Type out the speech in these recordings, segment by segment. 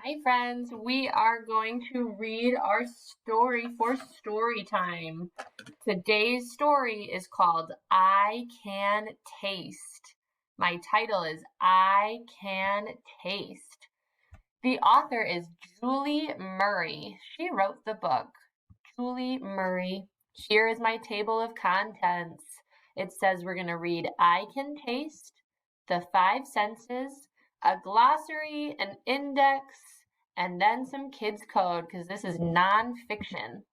Hi friends, we are going to read our story for story time. Today's story is called I Can Taste. My title is I Can Taste. The author is Julie Murray. She wrote the book. Julie Murray. Here is my table of contents. It says we're going to read I Can Taste, The Five Senses, a glossary, an index, and then some kids code because this is nonfiction.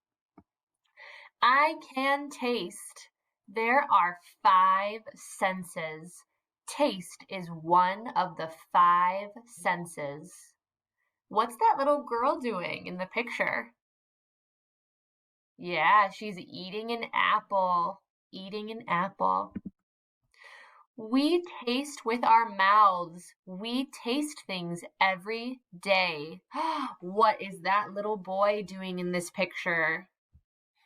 I can taste. There are five senses. Taste is one of the five senses. What's that little girl doing in the picture? Yeah, she's eating an apple. Eating an apple. We taste with our mouths. We taste things every day. What is that little boy doing in this picture?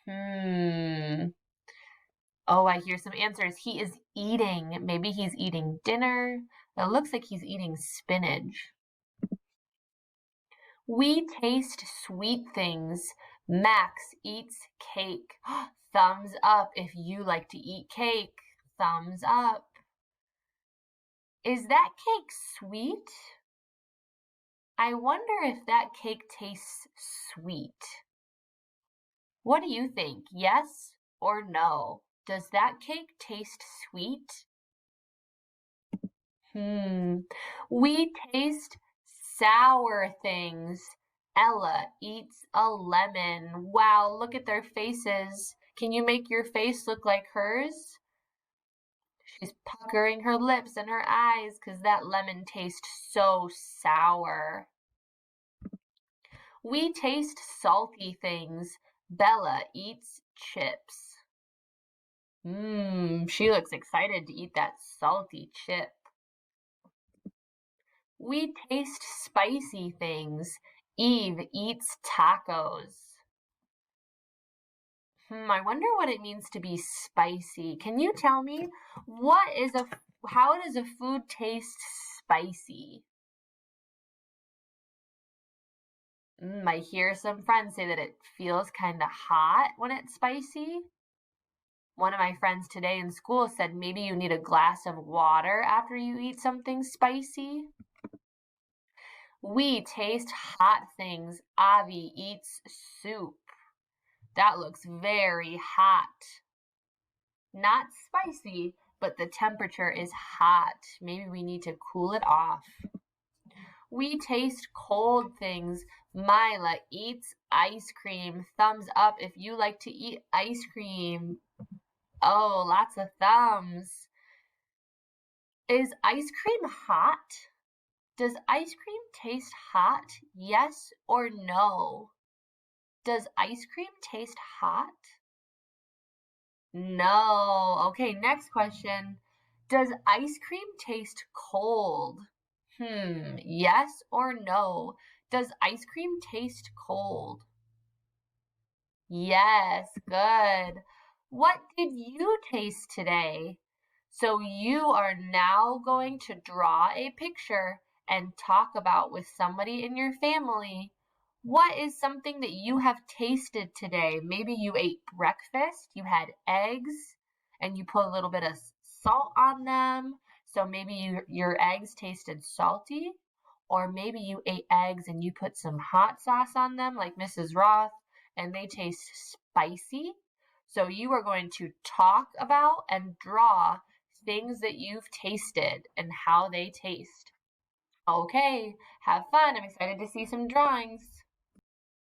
Oh, I hear some answers. He is eating. Maybe he's eating dinner. It looks like he's eating spinach. We taste sweet things. Max eats cake. Thumbs up if you like to eat cake. Thumbs up. Is that cake sweet? I wonder if that cake tastes sweet. What do you think? Yes or no? Does that cake taste sweet? We taste sour things. Ella eats a lemon. Wow, look at their faces. Can you make your face look like hers? She's puckering her lips and her eyes because that lemon tastes so sour. We taste salty things. Bella eats chips. She looks excited to eat that salty chip. We taste spicy things. Eve eats tacos. I wonder what it means to be spicy. Can you tell me how does a food taste spicy? I hear some friends say that it feels kind of hot when it's spicy. One of my friends today in school said maybe you need a glass of water after you eat something spicy. We taste hot things. Avi eats soup. That looks very hot. Not spicy, but the temperature is hot. Maybe we need to cool it off. We taste cold things. Mila eats ice cream. Thumbs up if you like to eat ice cream. Oh, lots of thumbs. Is ice cream hot? Does ice cream taste hot? Yes or no? Does ice cream taste hot? No. Okay, next question. Does ice cream taste cold? Yes or no? Does ice cream taste cold? Yes, good. What did you taste today? So you are now going to draw a picture and talk about with somebody in your family. What is something that you have tasted today? Maybe you ate breakfast, you had eggs, and you put a little bit of salt on them. So maybe your eggs tasted salty, or maybe you ate eggs and you put some hot sauce on them, like Mrs. Roth, and they taste spicy. So you are going to talk about and draw things that you've tasted and how they taste. Okay, have fun. I'm excited to see some drawings.